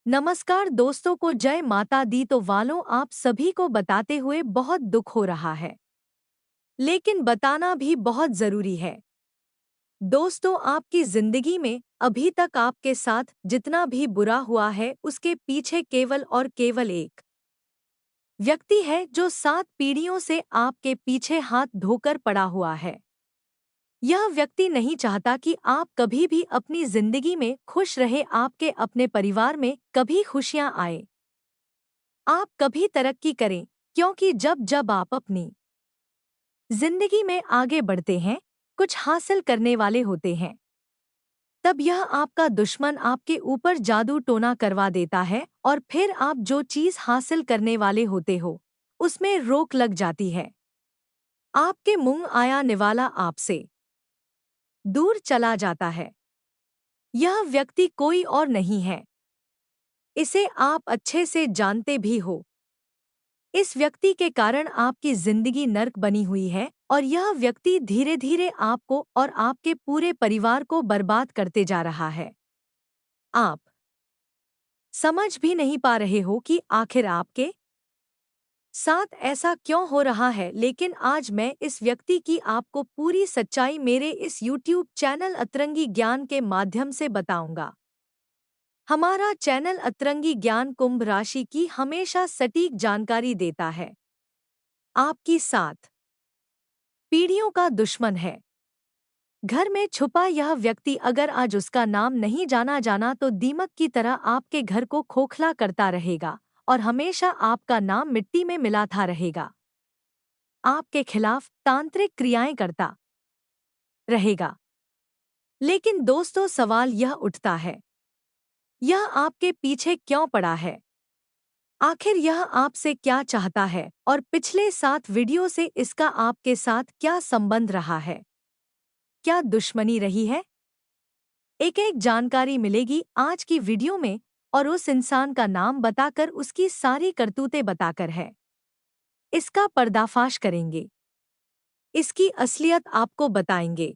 नमस्कार दोस्तों को जय माता दी। तो वालों, आप सभी को बताते हुए बहुत दुख हो रहा है, लेकिन बताना भी बहुत जरूरी है। दोस्तों, आपकी जिंदगी में अभी तक आपके साथ जितना भी बुरा हुआ है उसके पीछे केवल और केवल एक व्यक्ति है जो 7 पीढ़ियों से आपके पीछे हाथ धोकर पड़ा हुआ है। यह व्यक्ति नहीं चाहता कि आप कभी भी अपनी जिंदगी में खुश रहे, आपके अपने परिवार में कभी खुशियां आए, आप कभी तरक्की करें। क्योंकि जब जब आप अपनी जिंदगी में आगे बढ़ते हैं, कुछ हासिल करने वाले होते हैं, तब यह आपका दुश्मन आपके ऊपर जादू टोना करवा देता है और फिर आप जो चीज हासिल करने वाले होते हो उसमें रोक लग जाती है। आपके मुंह आया निवाला आपसे दूर चला जाता है। यह व्यक्ति कोई और नहीं है, इसे आप अच्छे से जानते भी हो। इस व्यक्ति के कारण आपकी जिंदगी नर्क बनी हुई है और यह व्यक्ति धीरे धीरे आपको और आपके पूरे परिवार को बर्बाद करते जा रहा है। आप समझ भी नहीं पा रहे हो कि आखिर आपके साथ ऐसा क्यों हो रहा है, लेकिन आज मैं इस व्यक्ति की आपको पूरी सच्चाई मेरे इस YouTube चैनल अतरंगी ज्ञान के माध्यम से बताऊंगा। हमारा चैनल अतरंगी ज्ञान कुंभ राशि की हमेशा सटीक जानकारी देता है। आपकी साथ पीढ़ियों का दुश्मन है। घर में छुपा यह व्यक्ति अगर आज उसका नाम नहीं जाना जाना तो दीमक की तरह आपके घर को खोखला करता रहेगा और हमेशा आपका नाम मिट्टी में मिलाता रहेगा। आपके खिलाफ तांत्रिक क्रियाएं करता रहेगा। लेकिन दोस्तों, सवाल यह उठता है, यह आपके पीछे क्यों पड़ा है? आखिर यह आपसे क्या चाहता है और पिछले 7 वीडियो से इसका आपके साथ क्या संबंध रहा है? क्या दुश्मनी रही है? एक एक जानकारी मिलेगी आज की वीडियो में और उस इंसान का नाम बताकर उसकी सारी करतूतें बताकर है। इसका पर्दाफाश करेंगे, इसकी असलियत आपको बताएंगे,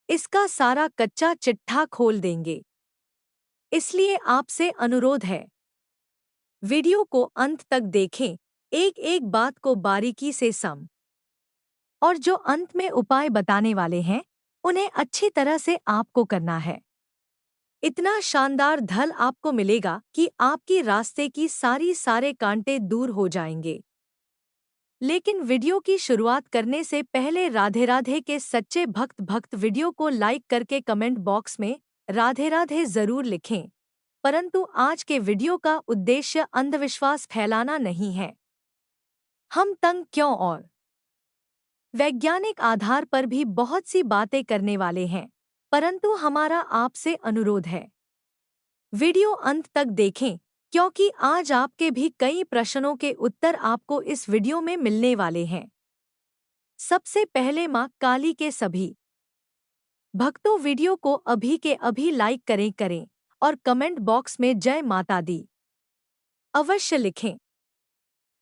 इसका सारा कच्चा चिट्ठा खोल देंगे। इसलिए आपसे अनुरोध है, वीडियो को अंत तक देखें, एक एक बात को बारीकी से सम और जो अंत में उपाय बताने वाले हैं उन्हें अच्छी तरह से आपको करना है। इतना शानदार धल आपको मिलेगा कि आपकी रास्ते की सारे कांटे दूर हो जाएंगे। लेकिन वीडियो की शुरुआत करने से पहले राधे राधे के सच्चे भक्त वीडियो को लाइक करके कमेंट बॉक्स में राधे राधे जरूर लिखें। परंतु आज के वीडियो का उद्देश्य अंधविश्वास फैलाना नहीं है। हम तंग क्यों और वैज्ञानिक आधार पर भी बहुत सी बातें करने वाले हैं, परंतु हमारा आपसे अनुरोध है, वीडियो अंत तक देखें, क्योंकि आज आपके भी कई प्रश्नों के उत्तर आपको इस वीडियो में मिलने वाले हैं। सबसे पहले मां काली के सभी भक्तों, वीडियो को अभी के अभी लाइक करें और कमेंट बॉक्स में जय माता दी अवश्य लिखें।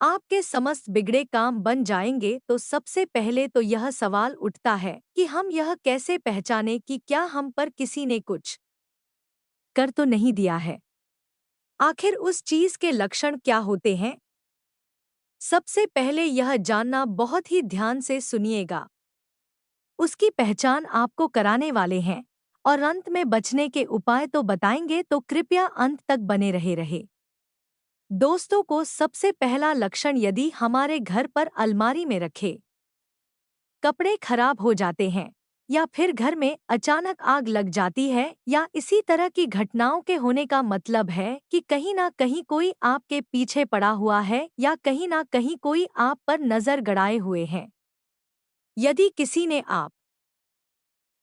आपके समस्त बिगड़े काम बन जाएंगे। तो सबसे पहले तो यह सवाल उठता है कि हम यह कैसे पहचानें कि क्या हम पर किसी ने कुछ कर तो नहीं दिया है। आखिर उस चीज के लक्षण क्या होते हैं? सबसे पहले यह जानना बहुत ही ध्यान से सुनिएगा, उसकी पहचान आपको कराने वाले हैं और अंत में बचने के उपाय तो बताएंगे, तो कृपया अंत तक बने रहे। दोस्तों को सबसे पहला लक्षण, यदि हमारे घर पर अलमारी में रखे कपड़े खराब हो जाते हैं या फिर घर में अचानक आग लग जाती है या इसी तरह की घटनाओं के होने का मतलब है कि कहीं ना कहीं कोई आपके पीछे पड़ा हुआ है या कहीं ना कहीं कोई आप पर नजर गड़ाए हुए हैं। यदि किसी ने आप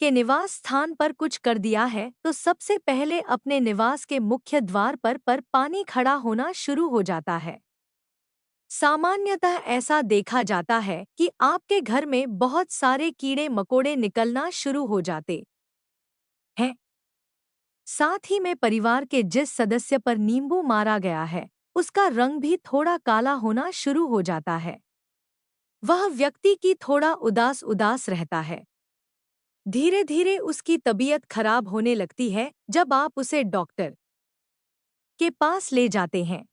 के निवास स्थान पर कुछ कर दिया है तो सबसे पहले अपने निवास के मुख्य द्वार पर पानी खड़ा होना शुरू हो जाता है। सामान्यतः ऐसा देखा जाता है कि आपके घर में बहुत सारे कीड़े मकोड़े निकलना शुरू हो जाते हैं। साथ ही में परिवार के जिस सदस्य पर नींबू मारा गया है उसका रंग भी थोड़ा काला होना शुरू हो जाता है। वह व्यक्ति की थोड़ा उदास उदास रहता है। धीरे धीरे उसकी तबीयत खराब होने लगती है। जब आप उसे डॉक्टर के पास ले जाते हैं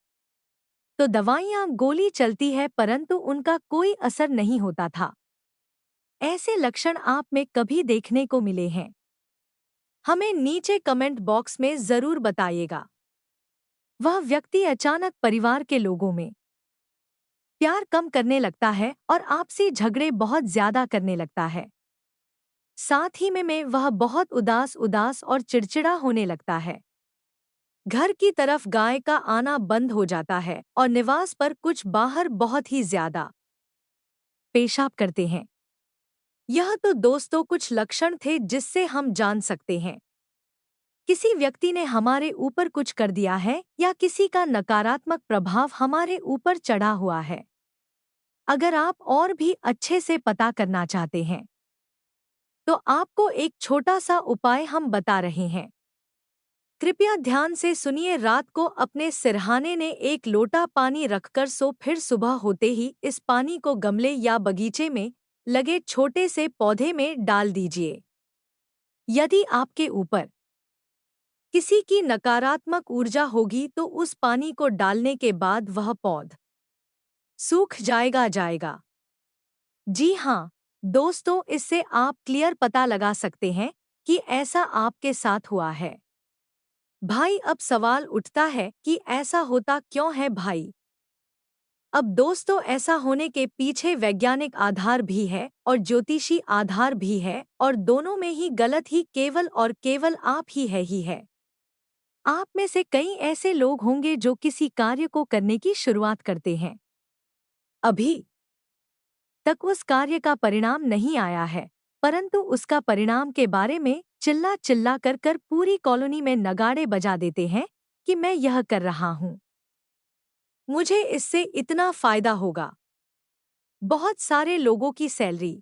तो दवाइयां गोली चलती है परंतु उनका कोई असर नहीं होता था। ऐसे लक्षण आप में कभी देखने को मिले हैं? हमें नीचे कमेंट बॉक्स में जरूर बताइएगा। वह व्यक्ति अचानक परिवार के लोगों में प्यार कम करने लगता है और आपसी झगड़े बहुत ज्यादा करने लगता है। साथ ही में वह बहुत उदास उदास और चिड़चिड़ा होने लगता है। घर की तरफ गाय का आना बंद हो जाता है और निवास पर कुछ बाहर बहुत ही ज्यादा पेशाब करते हैं। यह तो दोस्तों कुछ लक्षण थे जिससे हम जान सकते हैं किसी व्यक्ति ने हमारे ऊपर कुछ कर दिया है या किसी का नकारात्मक प्रभाव हमारे ऊपर चढ़ा हुआ है। अगर आप और भी अच्छे से पता करना चाहते हैं तो आपको एक छोटा सा उपाय हम बता रहे हैं। कृपया ध्यान से सुनिए। रात को अपने सिरहाने ने एक लोटा पानी रखकर सो, फिर सुबह होते ही इस पानी को गमले या बगीचे में लगे छोटे से पौधे में डाल दीजिए। यदि आपके ऊपर किसी की नकारात्मक ऊर्जा होगी तो उस पानी को डालने के बाद वह पौध सूख जाएगा। जी हाँ दोस्तों, इससे आप क्लियर पता लगा सकते हैं कि ऐसा आपके साथ हुआ है। भाई, अब सवाल उठता है कि ऐसा होता क्यों है भाई? अब दोस्तों, ऐसा होने के पीछे वैज्ञानिक आधार भी है और ज्योतिषी आधार भी है और दोनों में ही गलत ही केवल और केवल आप ही है। आप में से कई ऐसे लोग होंगे जो किसी कार्य को करने की शुरुआत करते हैं। अभी तक उस कार्य का परिणाम नहीं आया है परंतु उसका परिणाम के बारे में चिल्ला चिल्ला कर पूरी कॉलोनी में नगाड़े बजा देते हैं कि मैं यह कर रहा हूँ, मुझे इससे इतना फायदा होगा। बहुत सारे लोगों की सैलरी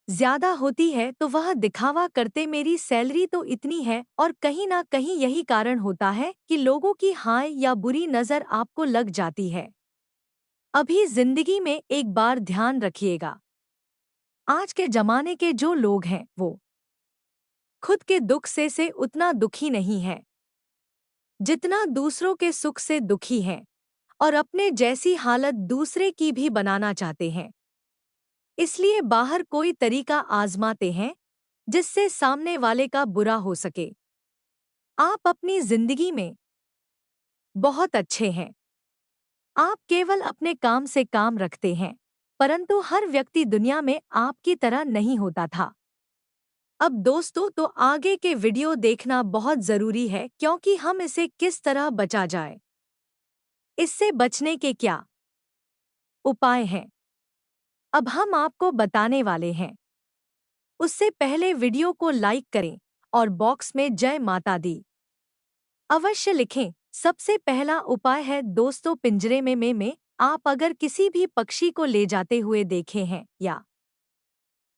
ज्यादा होती है तो वह दिखावा करते मेरी सैलरी तो इतनी है और कहीं ना कहीं यही कारण होता है कि लोगों की हाय या बुरी नज़र आपको लग जाती है। अभी जिंदगी में एक बार ध्यान रखिएगा, आज के जमाने के जो लोग हैं वो खुद के दुख से उतना दुखी नहीं है जितना दूसरों के सुख से दुखी हैं और अपने जैसी हालत दूसरे की भी बनाना चाहते हैं। इसलिए बाहर कोई तरीका आजमाते हैं जिससे सामने वाले का बुरा हो सके। आप अपनी जिंदगी में बहुत अच्छे हैं, आप केवल अपने काम से काम रखते हैं परंतु हर व्यक्ति दुनिया में आपकी तरह नहीं होता था। अब दोस्तों, तो आगे के वीडियो देखना बहुत जरूरी है क्योंकि हम इसे किस तरह बचा जाए, इससे बचने के क्या उपाय हैं, अब हम आपको बताने वाले हैं। उससे पहले वीडियो को लाइक करें और बॉक्स में जय माता दी अवश्य लिखें। सबसे पहला उपाय है दोस्तों, पिंजरे में आप अगर किसी भी पक्षी को ले जाते हुए देखे हैं या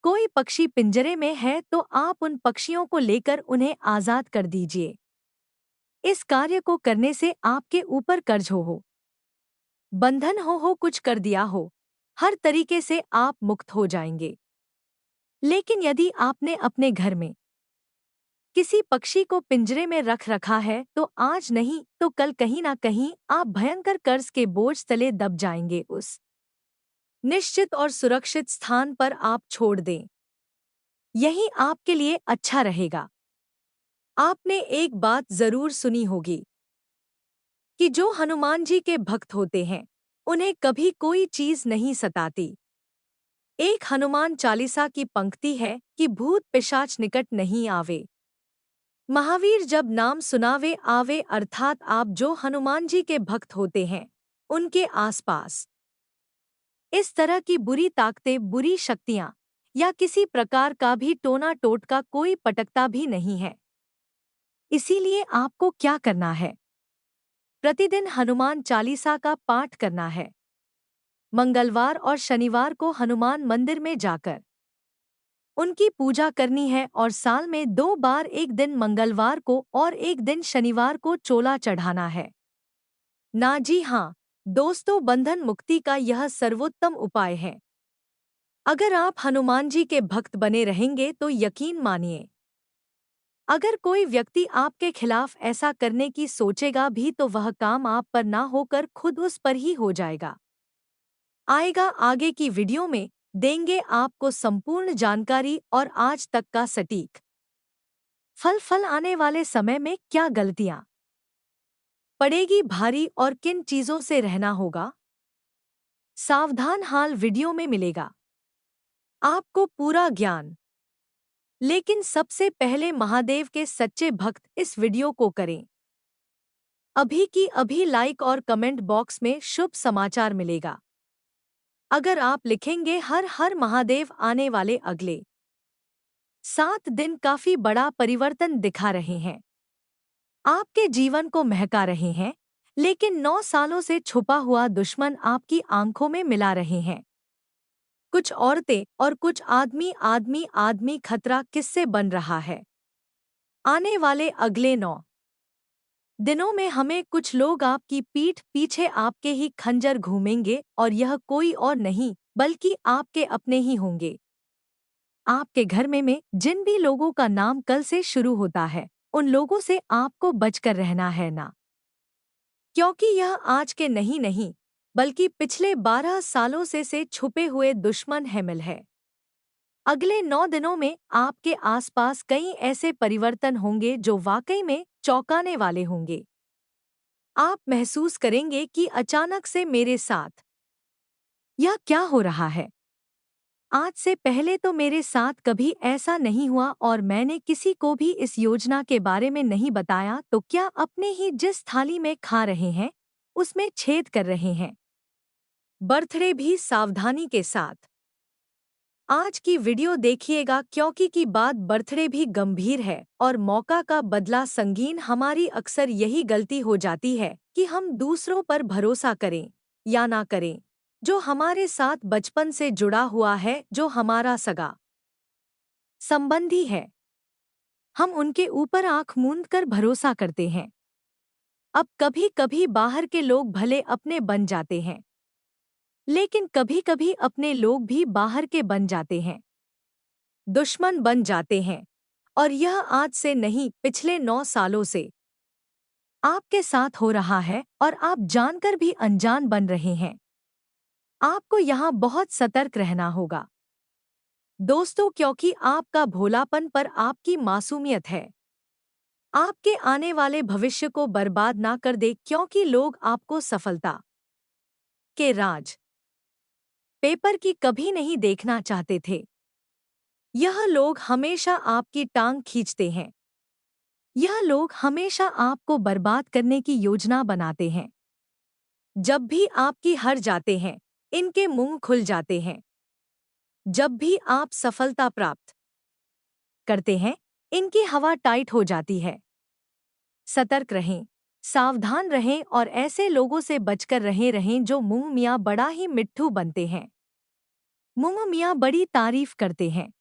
कोई पक्षी पिंजरे में है तो आप उन पक्षियों को लेकर उन्हें आजाद कर दीजिए। इस कार्य को करने से आपके ऊपर कर्ज हो बंधन हो कुछ कर दिया हो, हर तरीके से आप मुक्त हो जाएंगे। लेकिन यदि आपने अपने घर में किसी पक्षी को पिंजरे में रख रखा है तो आज नहीं तो कल कहीं ना कहीं आप भयंकर कर्ज के बोझ तले दब जाएंगे। उस निश्चित और सुरक्षित स्थान पर आप छोड़ दें, यही आपके लिए अच्छा रहेगा। आपने एक बात जरूर सुनी होगी कि जो हनुमान जी के भक्त होते हैं उन्हें कभी कोई चीज नहीं सताती। एक हनुमान चालीसा की पंक्ति है कि भूत पिशाच निकट नहीं आवे, महावीर जब नाम सुनावे आवे, अर्थात आप जो हनुमान जी के भक्त होते हैं उनके आसपास इस तरह की बुरी ताकतें, बुरी शक्तियां या किसी प्रकार का भी टोना टोटका कोई पटकता भी नहीं है। इसीलिए आपको क्या करना है, प्रतिदिन हनुमान चालीसा का पाठ करना है। मंगलवार और शनिवार को हनुमान मंदिर में जाकर उनकी पूजा करनी है और साल में 2 बार, एक दिन मंगलवार को और एक दिन शनिवार को चोला चढ़ाना है ना। जी हाँ दोस्तों, बंधन मुक्ति का यह सर्वोत्तम उपाय है। अगर आप हनुमान जी के भक्त बने रहेंगे तो यकीन मानिए अगर कोई व्यक्ति आपके खिलाफ ऐसा करने की सोचेगा भी तो वह काम आप पर ना होकर खुद उस पर ही हो जाएगा। आएगा आगे की वीडियो में देंगे आपको संपूर्ण जानकारी और आज तक का सटीक फल आने वाले समय में क्या गलतियां पड़ेगी भारी और किन चीजों से रहना होगा। सावधान हाल वीडियो में मिलेगा आपको पूरा ज्ञान। लेकिन सबसे पहले महादेव के सच्चे भक्त इस वीडियो को करें अभी की अभी लाइक और कमेंट बॉक्स में शुभ समाचार मिलेगा। अगर आप लिखेंगे हर हर महादेव आने वाले अगले 7 दिन काफी बड़ा परिवर्तन दिखा रहे हैं। आपके जीवन को महका रहे हैं, लेकिन 9 सालों से छुपा हुआ दुश्मन आपकी आंखों में मिला रहे हैं। कुछ औरतें और कुछ आदमी खतरा किससे बन रहा है। आने वाले अगले 9 दिनों में हमें कुछ लोग आपकी पीठ पीछे आपके ही खंजर घूमेंगे और यह कोई और नहीं बल्कि आपके अपने ही होंगे। आपके घर में जिन भी लोगों का नाम कल से शुरू होता है उन लोगों से आपको बचकर रहना है ना, क्योंकि यह आज के नहीं बल्कि पिछले 12 सालों से छुपे हुए दुश्मन हैमिल है। अगले 9 दिनों में आपके आसपास कई ऐसे परिवर्तन होंगे जो वाकई में चौंकाने वाले होंगे। आप महसूस करेंगे कि अचानक से मेरे साथ यह क्या हो रहा है। आज से पहले तो मेरे साथ कभी ऐसा नहीं हुआ और मैंने किसी को भी इस योजना के बारे में नहीं बताया, तो क्या अपने ही जिस थाली में खा रहे हैं उसमें छेद कर रहे हैं। बर्थडे भी सावधानी के साथ आज की वीडियो देखिएगा, क्योंकि की बात बर्थडे भी गंभीर है और मौका का बदला संगीन। हमारी अक्सर यही गलती हो जाती है कि हम दूसरों पर भरोसा करें या ना करें, जो हमारे साथ बचपन से जुड़ा हुआ है, जो हमारा सगा संबंधी है। हम उनके ऊपर आंख मूंद कर भरोसा करते हैं। अब कभी कभी बाहर के लोग भले अपने बन जाते हैं, लेकिन कभी कभी अपने लोग भी बाहर के बन जाते हैं, दुश्मन बन जाते हैं। और यह आज से नहीं, पिछले 9 सालों से आपके साथ हो रहा है और आप जानकर भी अनजान बन रहे हैं। आपको यहाँ बहुत सतर्क रहना होगा दोस्तों, क्योंकि आपका भोलापन पर आपकी मासूमियत है आपके आने वाले भविष्य को बर्बाद ना कर दे, क्योंकि लोग आपको सफलता के राज पेपर की कभी नहीं देखना चाहते थे। यह लोग हमेशा आपकी टांग खींचते हैं। यह लोग हमेशा आपको बर्बाद करने की योजना बनाते हैं। जब भी आपकी हार जाते हैं इनके मुंह खुल जाते हैं। जब भी आप सफलता प्राप्त करते हैं इनकी हवा टाइट हो जाती है। सतर्क रहें, सावधान रहें और ऐसे लोगों से बचकर रहें जो मुंह मियाँ बड़ा ही मिट्ठू बनते हैं। मुंह मियाँ बड़ी तारीफ करते हैं,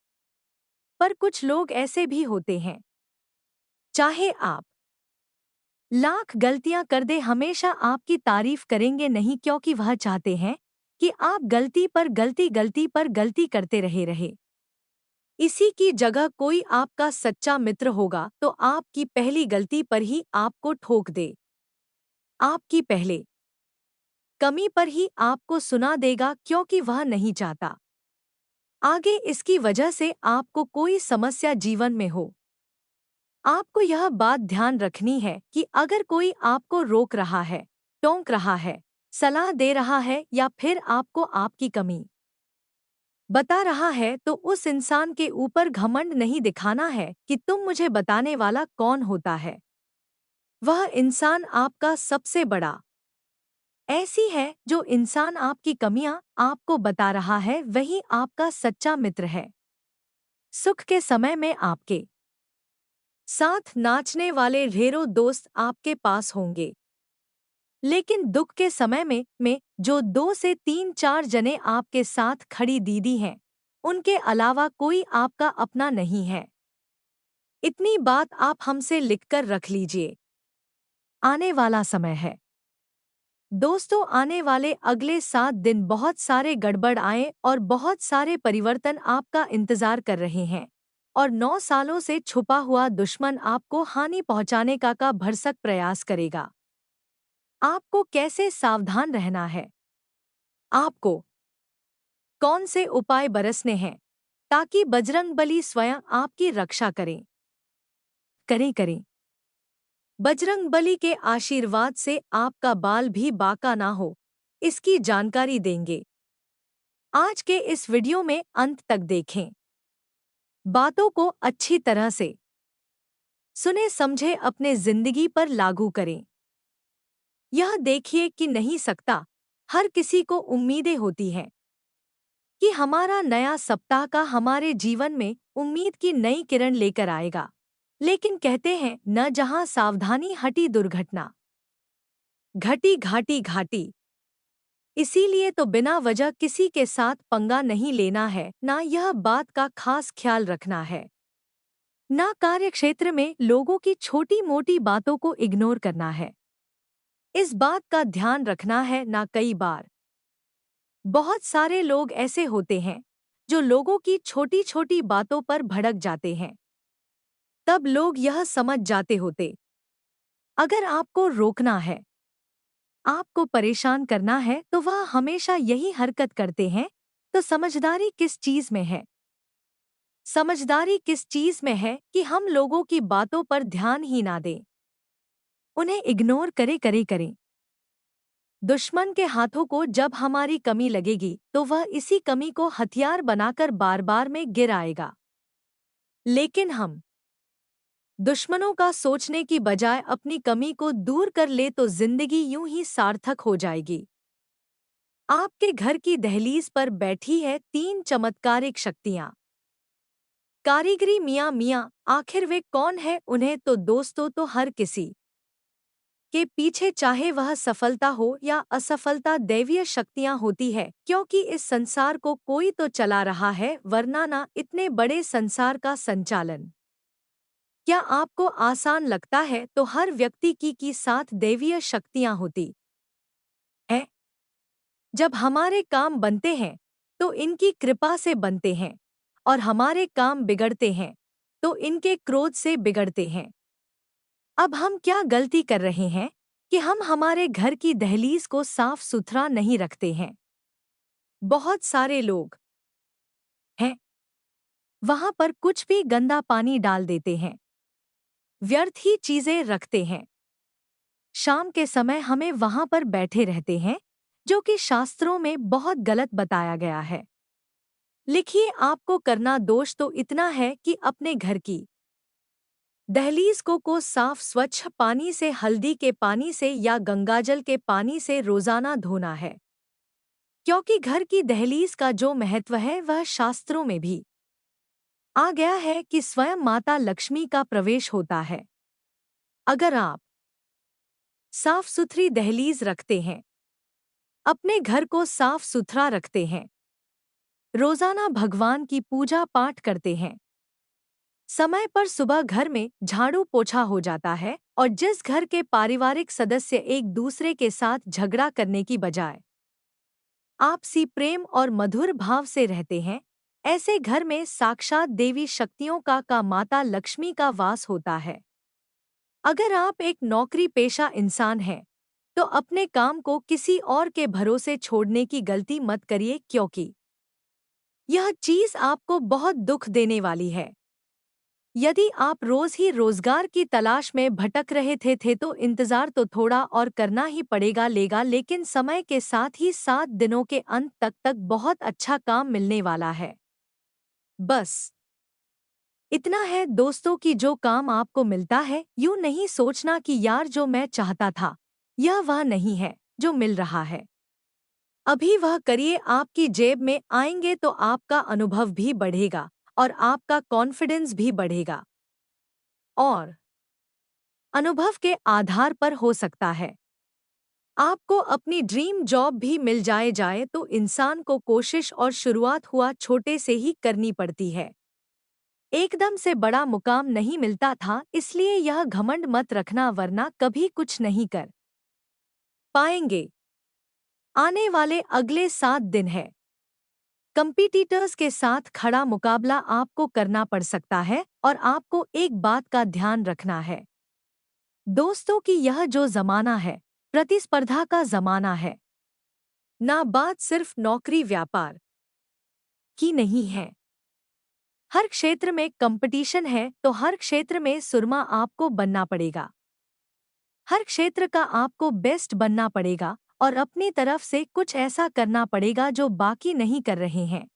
पर कुछ लोग ऐसे भी होते हैं, चाहे आप लाख गलतियां कर दे हमेशा आपकी तारीफ करेंगे नहीं, क्योंकि वह चाहते हैं कि आप गलती पर गलती करते रहे। इसी की जगह कोई आपका सच्चा मित्र होगा तो आपकी पहली गलती पर ही आपको ठोक दे, आपकी पहले कमी पर ही आपको सुना देगा, क्योंकि वह नहीं चाहता आगे इसकी वजह से आपको कोई समस्या जीवन में हो। आपको यह बात ध्यान रखनी है कि अगर कोई आपको रोक रहा है, टोक रहा है, सलाह दे रहा है या फिर आपको आपकी कमी बता रहा है, तो उस इंसान के ऊपर घमंड नहीं दिखाना है कि तुम मुझे बताने वाला कौन होता है। वह इंसान आपका सबसे बड़ा ऐसी है जो इंसान आपकी कमियां आपको बता रहा है, वही आपका सच्चा मित्र है। सुख के समय में आपके साथ नाचने वाले ढेरों दोस्त आपके पास होंगे, लेकिन दुख के समय में जो 2 से 3 4 जने आपके साथ खड़ी दीदी हैं, उनके अलावा कोई आपका अपना नहीं है। इतनी बात आप हमसे लिखकर रख लीजिए। आने वाला समय है दोस्तों, आने वाले अगले 7 दिन बहुत सारे गड़बड़ आए और बहुत सारे परिवर्तन आपका इंतजार कर रहे हैं और 9 सालों से छुपा हुआ दुश्मन आपको हानि पहुंचाने का भरसक प्रयास करेगा। आपको कैसे सावधान रहना है? आपको कौन से उपाय बरसने हैं ताकि बजरंगबली स्वयं आपकी रक्षा करें? करें। बजरंगबली के आशीर्वाद से आपका बाल भी बांका ना हो, इसकी जानकारी देंगे। आज के इस वीडियो में अंत तक देखें। बातों को अच्छी तरह से सुने समझे अपने जिंदगी पर लागू करें। यह देखिए कि नहीं सकता, हर किसी को उम्मीदें होती हैं कि हमारा नया सप्ताह का हमारे जीवन में उम्मीद की नई किरण लेकर आएगा। लेकिन कहते हैं न जहां सावधानी हटी दुर्घटना घटी घाटी घाटी। इसीलिए तो बिना वजह किसी के साथ पंगा नहीं लेना है, ना यह बात का खास ख्याल रखना है, ना कार्यक्षेत्र में लोगों की छोटी मोटी बातों को इग्नोर करना है। इस बात का ध्यान रखना है, ना कई बार बहुत सारे लोग ऐसे होते हैं जो लोगों की छोटी छोटी बातों पर भड़क जाते हैं। तब लोग यह समझ जाते होते, अगर आपको रोकना है, आपको परेशान करना है तो वह हमेशा यही हरकत करते हैं। तो समझदारी किस चीज में है? समझदारी किस चीज में है कि हम लोगों की बातों पर ध्यान ही ना दें, उन्हें इग्नोर करें। दुश्मन के हाथों को जब हमारी कमी लगेगी तो वह इसी कमी को हथियार बनाकर बार बार में गिर आएगा। लेकिन हम दुश्मनों का सोचने की बजाय अपनी कमी को दूर कर ले तो जिंदगी यूं ही सार्थक हो जाएगी। आपके घर की दहलीज पर बैठी है 3 चमत्कारिक शक्तियां। कारीगरी मियां मियां, आखिर वे कौन है? उन्हें तो दोस्तों तो हर किसी के पीछे चाहे वह सफलता हो या असफलता दैवीय शक्तियां होती है, क्योंकि इस संसार को कोई तो चला रहा है, वरना ना इतने बड़े संसार का संचालन क्या आपको आसान लगता है? तो हर व्यक्ति की साथ दैवीय शक्तियां होती है। जब हमारे काम बनते हैं तो इनकी कृपा से बनते हैं, और हमारे काम बिगड़ते हैं तो इनके क्रोध से बिगड़ते हैं। अब हम क्या गलती कर रहे हैं कि हम हमारे घर की दहलीज को साफ सुथरा नहीं रखते हैं। बहुत सारे लोग हैं वहां पर कुछ भी गंदा पानी डाल देते हैं, व्यर्थ ही चीजें रखते हैं। शाम के समय हमें वहां पर बैठे रहते हैं, जो कि शास्त्रों में बहुत गलत बताया गया है। लिखिए, आपको करना दोष तो इतना है कि अपने घर की दहलीज को साफ स्वच्छ पानी से, हल्दी के पानी से या गंगाजल के पानी से रोजाना धोना है। क्योंकि घर की दहलीज का जो महत्व है वह शास्त्रों में भी आ गया है कि स्वयं माता लक्ष्मी का प्रवेश होता है। अगर आप साफ सुथरी दहलीज रखते हैं, अपने घर को साफ सुथरा रखते हैं, रोजाना भगवान की पूजा पाठ करते हैं, समय पर सुबह घर में झाड़ू पोछा हो जाता है, और जिस घर के पारिवारिक सदस्य एक दूसरे के साथ झगड़ा करने की बजाय आपसी प्रेम और मधुर भाव से रहते हैं, ऐसे घर में साक्षात देवी शक्तियों का माता लक्ष्मी का वास होता है। अगर आप एक नौकरी पेशा इंसान हैं तो अपने काम को किसी और के भरोसे छोड़ने की गलती मत करिए, क्योंकि यह चीज आपको बहुत दुख देने वाली है। यदि आप रोज ही रोजगार की तलाश में भटक रहे थे तो इंतजार तो थोड़ा और करना ही पड़ेगा, लेकिन समय के साथ ही 7 दिनों के अंत तक बहुत अच्छा काम मिलने वाला है। बस इतना है दोस्तों कि जो काम आपको मिलता है, यूं नहीं सोचना कि यार जो मैं चाहता था यह वह नहीं है जो मिल रहा है। अभी वह करिए, आपकी जेब में आएंगे तो आपका अनुभव भी बढ़ेगा और आपका कॉन्फिडेंस भी बढ़ेगा, और अनुभव के आधार पर हो सकता है आपको अपनी ड्रीम जॉब भी मिल जाए। तो इंसान को कोशिश और शुरुआत हुआ छोटे से ही करनी पड़ती है। एकदम से बड़ा मुकाम नहीं मिलता था, इसलिए यह घमंड मत रखना, वरना कभी कुछ नहीं कर पाएंगे। आने वाले अगले 7 दिन है कंपटीटर्स के साथ खड़ा मुकाबला आपको करना पड़ सकता है और आपको एक बात का ध्यान रखना है दोस्तों कि यह जो ज़माना है प्रतिस्पर्धा का ज़माना है। ना बात सिर्फ नौकरी व्यापार की नहीं है। हर क्षेत्र में कंपटीशन है तो हर क्षेत्र में सुरमा आपको बनना पड़ेगा। हर क्षेत्र का आपको बेस्ट बनना पड़ेगा और अपनी तरफ से कुछ ऐसा करना पड़ेगा जो बाकी नहीं कर रहे हैं।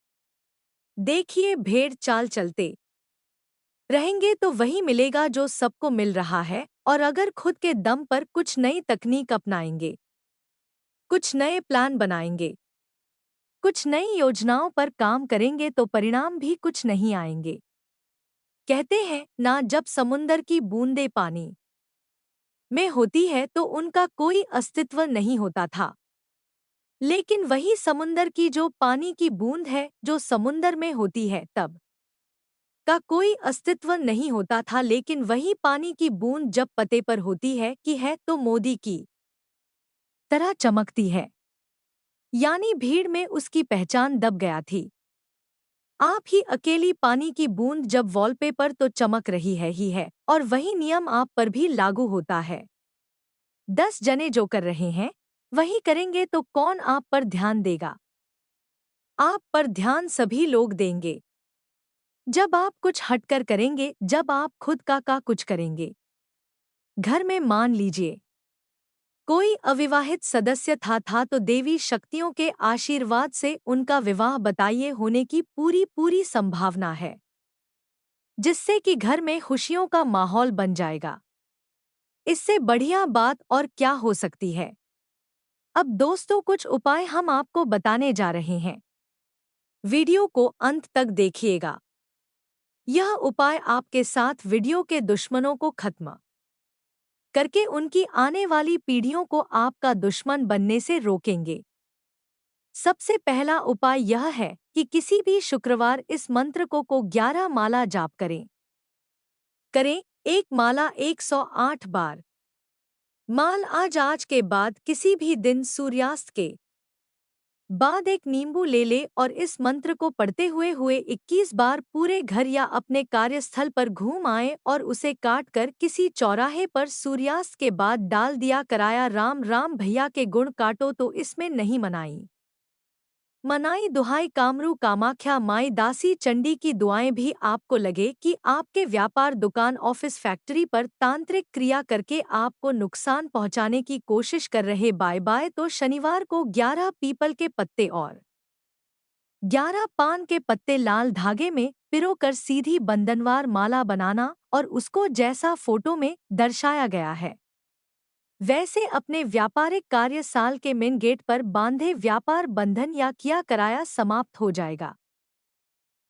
देखिए भेड़ चाल चलते रहेंगे तो वही मिलेगा जो सबको मिल रहा है और अगर खुद के दम पर कुछ नई तकनीक अपनाएंगे, कुछ नए प्लान बनाएंगे, कुछ नई योजनाओं पर काम करेंगे तो परिणाम भी कुछ नहीं आएंगे। कहते हैं ना जब समुंदर की बूंदें पानी में होती है तो उनका कोई अस्तित्व नहीं होता था। लेकिन वही समुंदर की जो पानी की बूंद है जो समुंदर में होती है तब का कोई अस्तित्व नहीं होता था। लेकिन वही पानी की बूंद जब पते पर होती है कि है तो मोदी की तरह चमकती है। यानी भीड़ में उसकी पहचान दब गया थी। आप ही अकेली पानी की बूंद जब वॉलपेपर तो चमक रही है ही है और वही नियम आप पर भी लागू होता है। 10 जने जो कर रहे हैं वही करेंगे तो कौन आप पर ध्यान देगा? आप पर ध्यान सभी लोग देंगे जब आप कुछ हटकर करेंगे, जब आप खुद का कुछ करेंगे। घर में मान लीजिए कोई अविवाहित सदस्य था तो देवी शक्तियों के आशीर्वाद से उनका विवाह बताइए होने की पूरी पूरी संभावना है, जिससे कि घर में खुशियों का माहौल बन जाएगा। इससे बढ़िया बात और क्या हो सकती है। अब दोस्तों कुछ उपाय हम आपको बताने जा रहे हैं। वीडियो को अंत तक देखिएगा। यह उपाय आपके साथ वीडियो के दुश्मनों को खत्म करके उनकी आने वाली पीढ़ियों को आपका दुश्मन बनने से रोकेंगे। सबसे पहला उपाय यह है कि किसी भी शुक्रवार इस मंत्र को 11 माला जाप करें। एक माला 108 बार। माल आज के बाद किसी भी दिन सूर्यास्त के बाद एक नींबू ले और इस मंत्र को पढ़ते हुए 21 बार पूरे घर या अपने कार्यस्थल पर घूम आए और उसे काट कर किसी चौराहे पर सूर्यास्त के बाद डाल दिया कराया। राम राम भैया के गुण काटो तो इसमें नहीं मनाई दुहाई कामरू कामाख्या माई दासी चंडी की दुआएं भी आपको लगे कि आपके व्यापार दुकान ऑफिस फैक्ट्री पर तांत्रिक क्रिया करके आपको नुकसान पहुंचाने की कोशिश कर रहे। Bye bye. तो शनिवार को 11 पीपल के पत्ते और 11 पान के पत्ते लाल धागे में पिरो कर सीधी बंधनवार माला बनाना और उसको जैसा फोटो में दर्शाया गया है वैसे अपने व्यापारिक कार्य साल के मेन गेट पर बांधे व्यापार बंधन या किया कराया समाप्त हो जाएगा।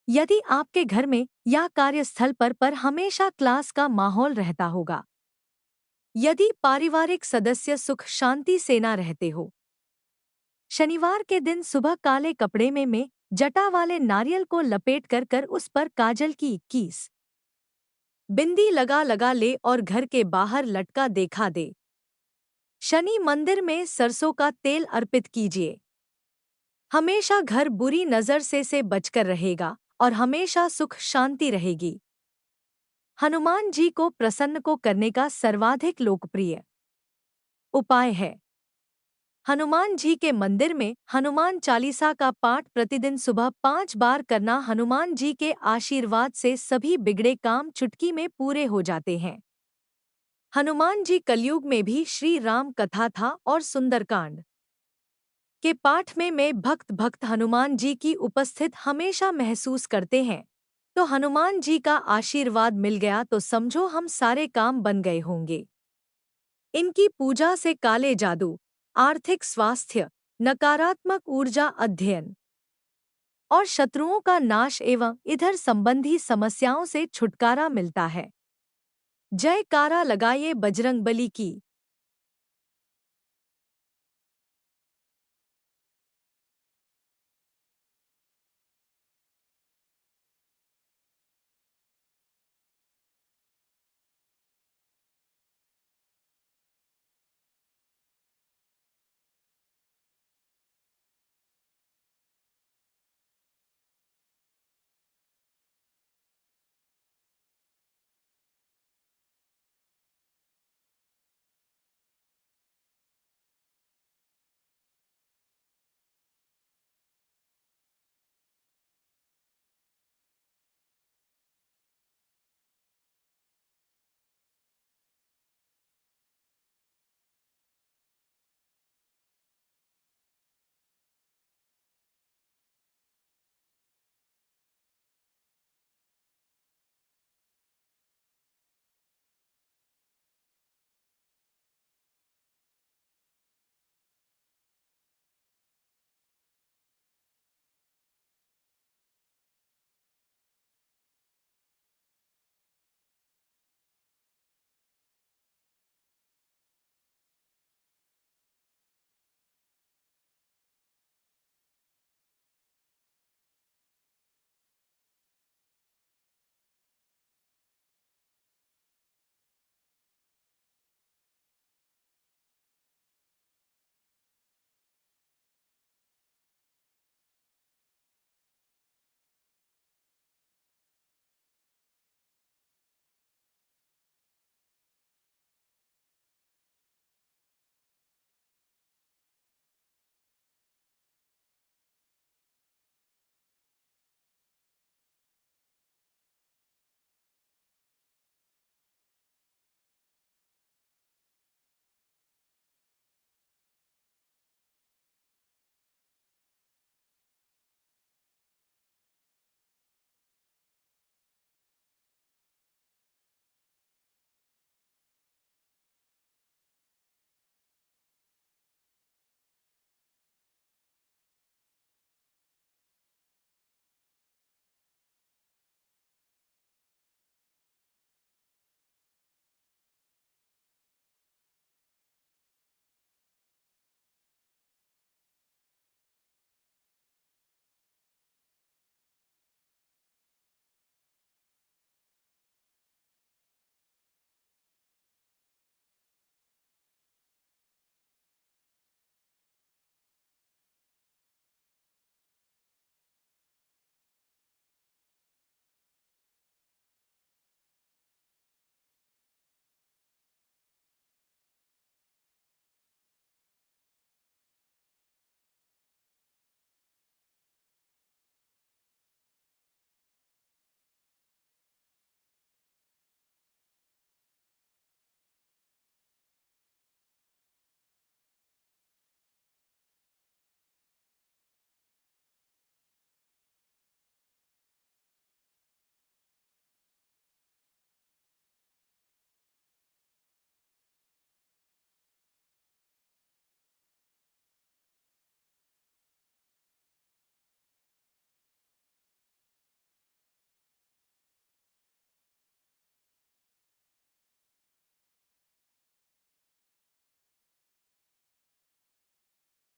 यदि आपके घर में या कार्यस्थल पर हमेशा क्लास का माहौल रहता होगा, यदि पारिवारिक सदस्य सुख शांति से ना रहते हो, शनिवार के दिन सुबह काले कपड़े में जटा वाले नारियल को लपेट कर उस पर काजल की 21 बिंदी लगा ले और घर के बाहर लटका देखा दे। शनि मंदिर में सरसों का तेल अर्पित कीजिए। हमेशा घर बुरी नजर से बचकर रहेगा और हमेशा सुख शांति रहेगी। हनुमान जी को प्रसन्न को करने का सर्वाधिक लोकप्रिय उपाय है हनुमान जी के मंदिर में हनुमान चालीसा का पाठ प्रतिदिन सुबह 5 बार करना। हनुमान जी के आशीर्वाद से सभी बिगड़े काम चुटकी में पूरे हो जाते हैं। हनुमान जी कलयुग में भी श्री राम कथा था और सुंदरकांड के पाठ में भक्त हनुमान जी की उपस्थित हमेशा महसूस करते हैं। तो हनुमान जी का आशीर्वाद मिल गया तो समझो हम सारे काम बन गए होंगे। इनकी पूजा से काले जादू, आर्थिक स्वास्थ्य, नकारात्मक ऊर्जा अध्ययन और शत्रुओं का नाश एवं इधर संबंधी समस्याओं से छुटकारा मिलता है। जयकारा लगाइए बजरंगबली की।